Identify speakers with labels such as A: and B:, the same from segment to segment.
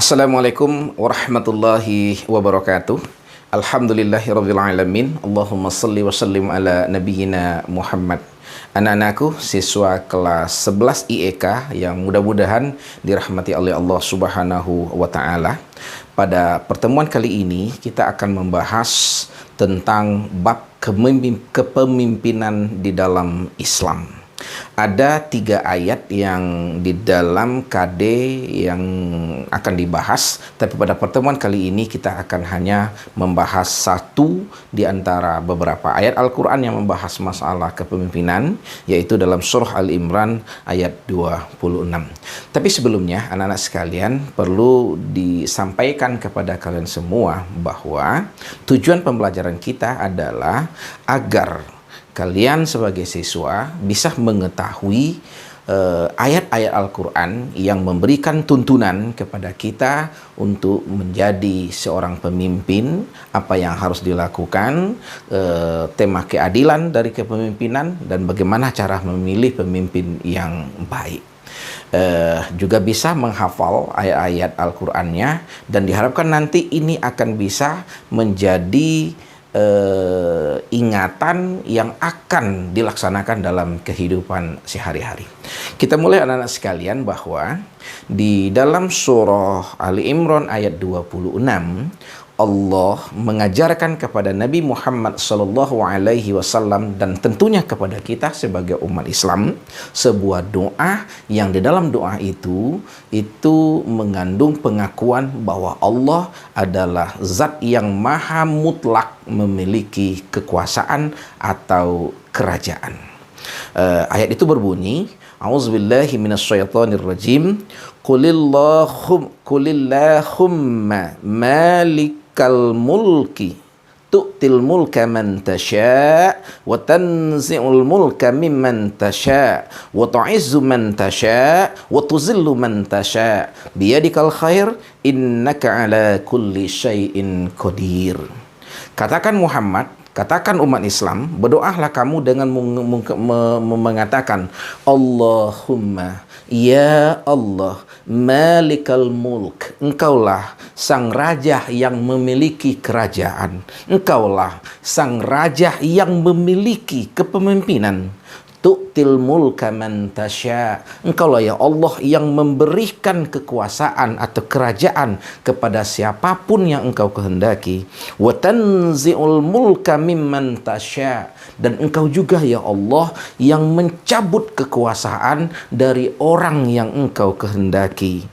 A: Assalamualaikum warahmatullahi wabarakatuh. Alhamdulillahirabbil alamin. Allahumma shalli wa sallim ala nabiyyina Muhammad. Anak-anakku, siswa kelas 11 IEK yang mudah-mudahan dirahmati oleh Allah Subhanahu wa taala. Pada pertemuan kali ini kita akan membahas tentang bab kepemimpinan di dalam Islam. Ada 3 ayat yang di dalam KD yang akan dibahas, tapi pada pertemuan kali ini kita akan hanya membahas satu di antara beberapa ayat Al-Quran yang membahas masalah kepemimpinan, yaitu dalam surah Al-Imran ayat 26. Tapi sebelumnya, anak-anak sekalian, perlu disampaikan kepada kalian semua bahwa tujuan pembelajaran kita adalah agar kalian sebagai siswa bisa mengetahui ayat-ayat Al-Quran yang memberikan tuntunan kepada kita untuk menjadi seorang pemimpin, apa yang harus dilakukan, tema keadilan dari kepemimpinan, dan bagaimana cara memilih pemimpin yang baik. Juga bisa menghafal ayat-ayat Al-Qurannya, dan diharapkan nanti ini akan bisa menjadi ingatan yang akan dilaksanakan dalam kehidupan sehari-hari. Kita mulai anak-anak sekalian bahwa di dalam surah Ali Imran ayat 26 Allah mengajarkan kepada Nabi Muhammad SAW dan tentunya kepada kita sebagai umat Islam sebuah doa yang di dalam doa itu mengandung pengakuan bahwa Allah adalah zat yang maha mutlak memiliki kekuasaan atau kerajaan. Ayat itu berbunyi, A'udzubillahi minasyaitonirrajim. Qulillahumma malikal mulki tu'til mulka man tasha' wa tanzi'ul mulka mimman tasha' wa tu'izzu man tasha' wa tuzillu man tasha' biyadikal khair innaka ala kulli syai'in qadir. Katakan Muhammad, katakan umat Islam, berdoalah kamu dengan mengatakan Allahumma, ya Allah, malikal mulk, engkaulah sang raja yang memiliki kerajaan, engkaulah sang raja yang memiliki kepemimpinan. Tu'til mulka man tasya, engkaulah ya Allah yang memberikan kekuasaan atau kerajaan kepada siapapun yang engkau kehendaki. Wa tanzi'ul mulka mimman tasya, dan engkau juga ya Allah yang mencabut kekuasaan dari orang yang engkau kehendaki.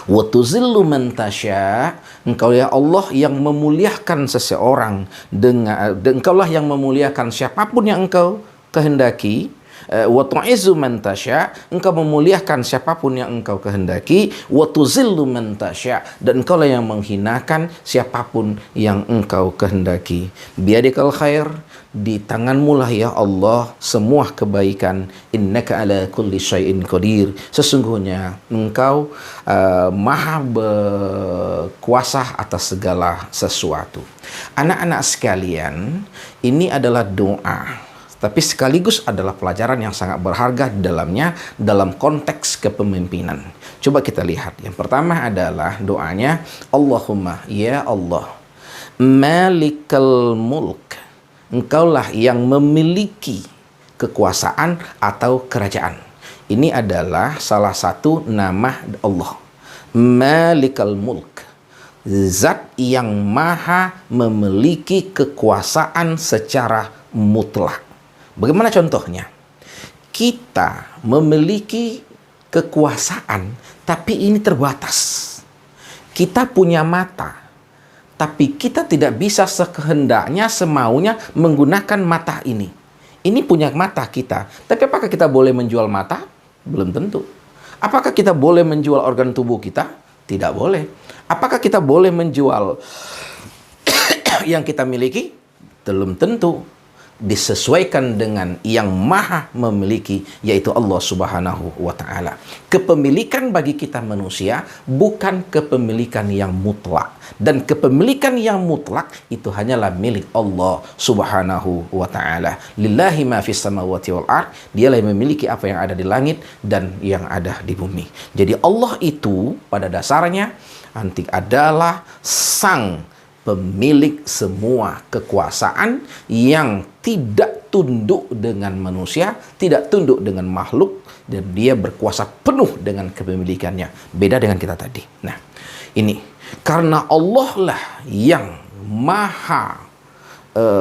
A: Wa tuzillu man tasya, engkau ya Allah yang memuliakan seseorang dengan engkaulah yang memuliakan siapapun yang engkau kehendaki. Wa tu'izzu man tasya, engkau memuliakan siapapun yang engkau kehendaki. Wa tuzillu man tasya, dan engkaulah yang menghinakan siapapun yang engkau kehendaki. Biyadikal khair, di tanganmu lah ya Allah semua kebaikan. Innaka ala kulli syai'in qadir, sesungguhnya engkau maha berkuasa atas segala sesuatu. Anak-anak sekalian, ini adalah doa, tapi sekaligus adalah pelajaran yang sangat berharga di dalamnya dalam konteks kepemimpinan. Coba kita lihat. Yang pertama adalah doanya, Allahumma, ya Allah, malikal mulk, engkaulah yang memiliki kekuasaan atau kerajaan. Ini adalah salah satu nama Allah. Malikal mulk, zat yang maha memiliki kekuasaan secara mutlak. Bagaimana contohnya? Kita memiliki kekuasaan, tapi ini terbatas. Kita punya mata, tapi kita tidak bisa sekehendaknya, semaunya menggunakan mata ini. Ini punya mata kita, tapi apakah kita boleh menjual mata? Belum tentu. Apakah kita boleh menjual organ tubuh kita? Tidak boleh. Apakah kita boleh menjual yang kita miliki? Belum tentu. disesuaikan dengan yang maha memiliki, yaitu Allah Subhanahu wa Ta'ala. Kepemilikan bagi kita manusia bukan kepemilikan yang mutlak, dan kepemilikan yang mutlak itu hanyalah milik Allah Subhanahu wa Ta'ala. Lillahi ma fis samawati wal ard, dialah yang memiliki apa yang ada di langit dan yang ada di bumi. Jadi Allah itu pada dasarnya nanti adalah sang pemilik semua kekuasaan yang tidak tunduk dengan manusia, tidak tunduk dengan makhluk, dan dia berkuasa penuh dengan kepemilikannya. Beda dengan kita tadi. Nah, ini karena Allah lah yang maha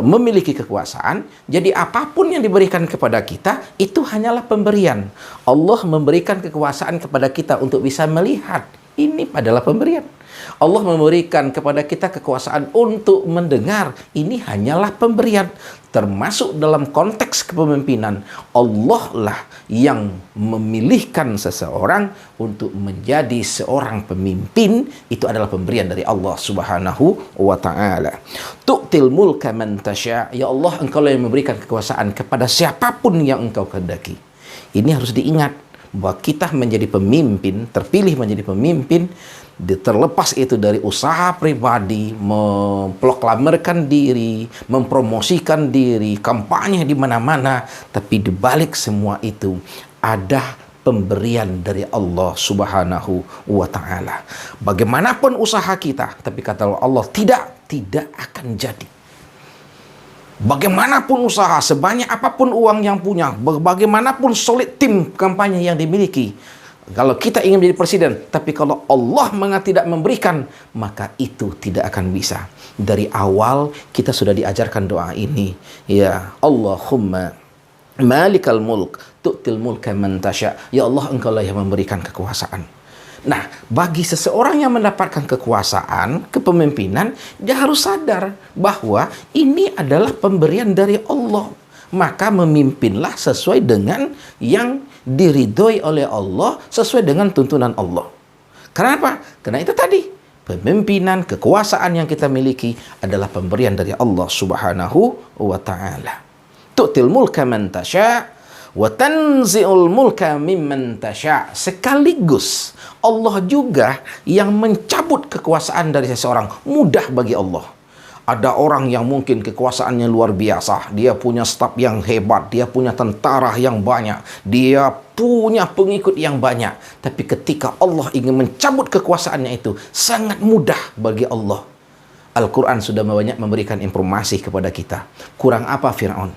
A: memiliki kekuasaan, jadi apapun yang diberikan kepada kita itu hanyalah pemberian. Allah memberikan kekuasaan kepada kita untuk bisa melihat. Ini adalah pemberian. Allah memberikan kepada kita kekuasaan untuk mendengar. Ini hanyalah pemberian. Termasuk dalam konteks kepemimpinan, Allah lah yang memilihkan seseorang untuk menjadi seorang pemimpin. Itu adalah pemberian dari Allah Subhanahu wa Ta'ala. Tu'til mulka man tasya'. Ya Allah, Engkau lah yang memberikan kekuasaan kepada siapapun yang Engkau kehendaki. Ini harus diingat, bahwa kita menjadi pemimpin, terpilih menjadi pemimpin, terlepas itu dari usaha pribadi, memproklamerkan diri, mempromosikan diri, kampanye di mana-mana, tapi di balik semua itu ada pemberian dari Allah Subhanahu wa Ta'ala. Bagaimanapun usaha kita, tapi kata Allah tidak akan jadi. Bagaimanapun usaha, sebanyak apapun uang yang punya, bagaimanapun solid tim kampanye yang dimiliki, kalau kita ingin menjadi presiden, tapi kalau Allah tidak memberikan, maka itu tidak akan bisa. Dari awal kita sudah diajarkan doa ini. Ya Allahumma malikal mulk tu'til mulka man tasya'. Ya Allah, Engkau lah yang memberikan kekuasaan. Nah, bagi seseorang yang mendapatkan kekuasaan, kepemimpinan, dia harus sadar bahwa ini adalah pemberian dari Allah. Maka memimpinlah sesuai dengan yang diridhoi oleh Allah, sesuai dengan tuntunan Allah. Kenapa? Karena itu tadi, pemimpinan, kekuasaan yang kita miliki adalah pemberian dari Allah Subhanahu wa Ta'ala. Tu'til mulka man tasya' wa tanzi'ul mulka mimman tasya'. Sekaligus Allah juga yang mencabut kekuasaan dari seseorang. Mudah bagi Allah. Ada orang yang mungkin kekuasaannya luar biasa, dia punya staf yang hebat, dia punya tentara yang banyak, dia punya pengikut yang banyak, tapi ketika Allah ingin mencabut kekuasaannya itu, sangat mudah bagi Allah. Al-Quran sudah banyak memberikan informasi kepada kita. Kurang apa Fir'aun?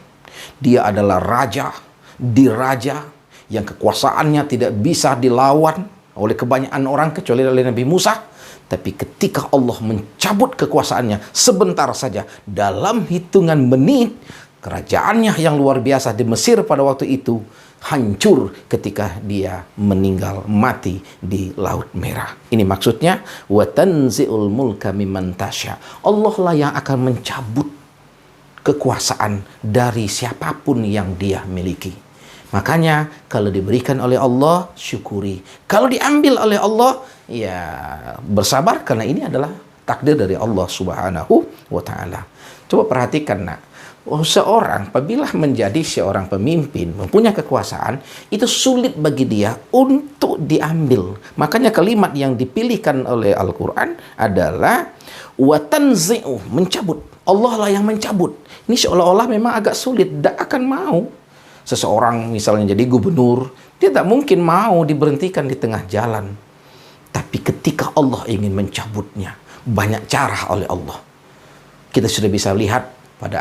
A: Dia adalah raja, diraja, yang kekuasaannya tidak bisa dilawan oleh kebanyakan orang kecuali oleh Nabi Musa. Tapi ketika Allah mencabut kekuasaannya sebentar saja, dalam hitungan menit, kerajaannya yang luar biasa di Mesir pada waktu itu hancur ketika dia meninggal mati di Laut Merah. Ini maksudnya wa tanzi'ul mulka mimman tasya'. Allah lah yang akan mencabut kekuasaan dari siapapun yang dia miliki. Makanya kalau diberikan oleh Allah, syukuri. Kalau diambil oleh Allah, ya bersabar, karena ini adalah takdir dari Allah Subhanahu wa Ta'ala. Coba perhatikan nak, seorang apabila menjadi seorang pemimpin, mempunyai kekuasaan, itu sulit bagi dia untuk diambil. Makanya kalimat yang dipilihkan oleh Al-Quran adalah wa tanzi'u, mencabut. Allah lah yang mencabut. Ini seolah-olah memang agak sulit, tidak akan mau. Seseorang misalnya jadi gubernur, dia tak mungkin mau diberhentikan di tengah jalan. Tapi ketika Allah ingin mencabutnya, banyak cara oleh Allah. Kita sudah bisa lihat pada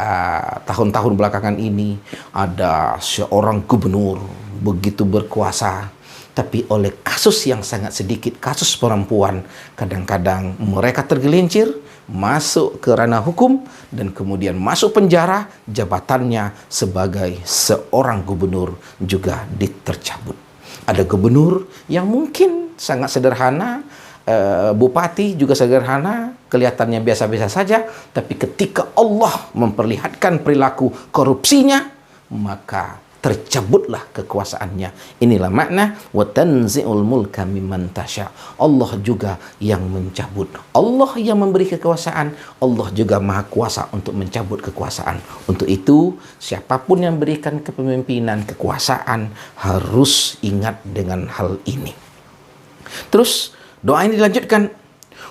A: tahun-tahun belakangan ini, ada seorang gubernur begitu berkuasa, tapi oleh kasus yang sangat sedikit, kasus perempuan, kadang-kadang mereka tergelincir, masuk ke ranah hukum, dan kemudian masuk penjara, jabatannya sebagai seorang gubernur juga ditercabut. Ada gubernur yang mungkin sangat sederhana, bupati juga sederhana, kelihatannya biasa-biasa saja, tapi ketika Allah memperlihatkan perilaku korupsinya, maka tercabutlah kekuasaannya. Inilah makna wa tanzi'ul mulka mimman tasya. Allah juga yang mencabut. Allah yang memberi kekuasaan, Allah juga maha kuasa untuk mencabut kekuasaan. Untuk itu, siapapun yang berikan kepemimpinan, kekuasaan harus ingat dengan hal ini. Terus doa ini dilanjutkan,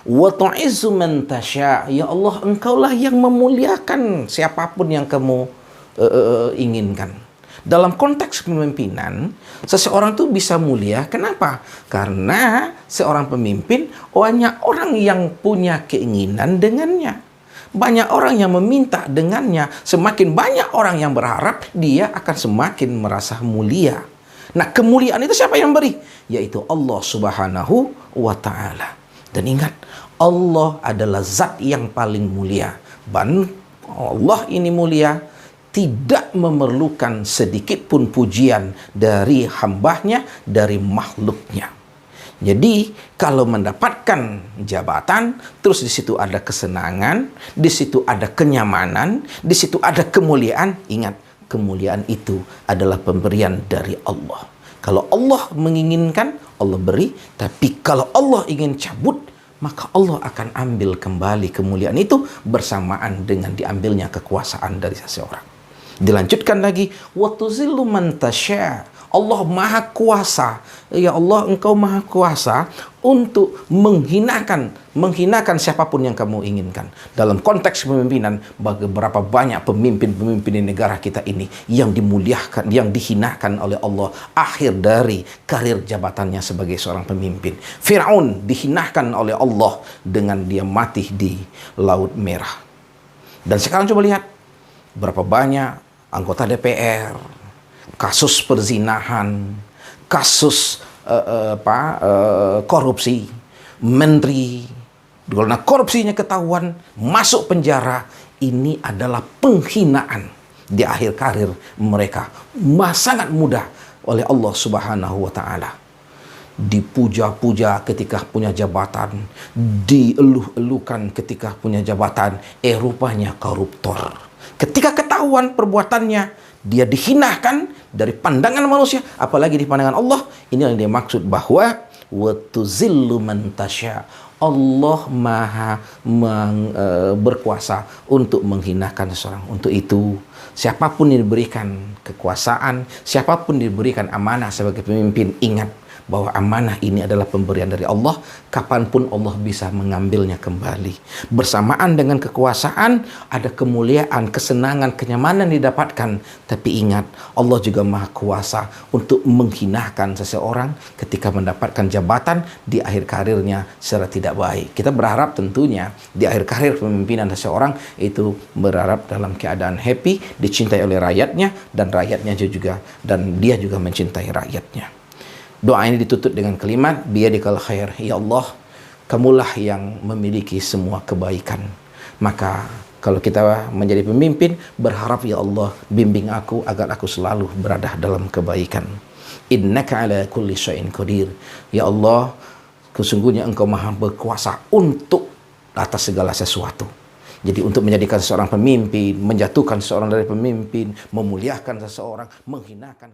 A: wa tu'izzu man tasya. Ya Allah, engkaulah yang memuliakan siapapun yang kamu inginkan. Dalam konteks kepemimpinan, seseorang itu bisa mulia. Kenapa? Karena seorang pemimpin banyak orang yang punya keinginan dengannya. Banyak orang yang meminta dengannya. Semakin banyak orang yang berharap, dia akan semakin merasa mulia. Nah, kemuliaan itu siapa yang beri? Yaitu Allah Subhanahu wa Ta'ala. Dan ingat, Allah adalah zat yang paling mulia. Dan Allah ini mulia, tidak memerlukan sedikit pun pujian dari hambanya, dari makhluknya. Jadi, kalau mendapatkan jabatan, terus di situ ada kesenangan, di situ ada kenyamanan, di situ ada kemuliaan, ingat, kemuliaan itu adalah pemberian dari Allah. Kalau Allah menginginkan, Allah beri. Tapi kalau Allah ingin cabut, maka Allah akan ambil kembali kemuliaan itu bersamaan dengan diambilnya kekuasaan dari seseorang. Dilanjutkan lagi, wa tuzillu man tasya. Allah maha kuasa. Ya Allah, engkau maha kuasa untuk menghinakan siapapun yang kamu inginkan. Dalam konteks kepemimpinan, berapa banyak pemimpin-pemimpin di negara kita ini yang dimuliakan, yang dihinakan oleh Allah akhir dari karir jabatannya sebagai seorang pemimpin. Fir'aun dihinakan oleh Allah dengan dia mati di Laut Merah. Dan sekarang coba lihat berapa banyak anggota DPR, kasus perzinahan, kasus korupsi, menteri, karena korupsinya ketahuan, masuk penjara. Ini adalah penghinaan di akhir karir mereka. Sangat mudah oleh Allah Subhanahu wa Ta'ala. Dipuja-puja ketika punya jabatan, dieluh-elukan ketika punya jabatan, rupanya koruptor. Ketika ketahuan perbuatannya, dia dihinakan dari pandangan manusia, apalagi di pandangan Allah. Ini yang dia maksud bahwa wa tuzillu man tasya. Allah maha berkuasa untuk menghinakan seseorang. Untuk itu, siapapun yang diberikan kekuasaan, siapapun diberikan amanah sebagai pemimpin, ingat bahwa amanah ini adalah pemberian dari Allah. Kapanpun Allah bisa mengambilnya kembali. Bersamaan dengan kekuasaan, ada kemuliaan, kesenangan, kenyamanan didapatkan. Tapi ingat, Allah juga maha kuasa untuk menghinakan seseorang ketika mendapatkan jabatan di akhir karirnya secara tidak baik. Kita berharap tentunya di akhir karir pemimpinan seseorang itu berharap dalam keadaan happy, dicintai oleh rakyatnya, dan rakyatnya juga, dan dia juga mencintai rakyatnya. Doa ini ditutup dengan kalimat biyadikal khair. Ya Allah, kamulah yang memiliki semua kebaikan. Maka kalau kita menjadi pemimpin, berharap ya Allah, bimbing aku agar aku selalu berada dalam kebaikan. Innaka ala kulli syai'in qadir. Ya Allah, sesungguhnya engkau maha berkuasa untuk atas segala sesuatu. Jadi untuk menjadikan seorang pemimpin, menjatuhkan seorang dari pemimpin, memuliakan seseorang, menghinakan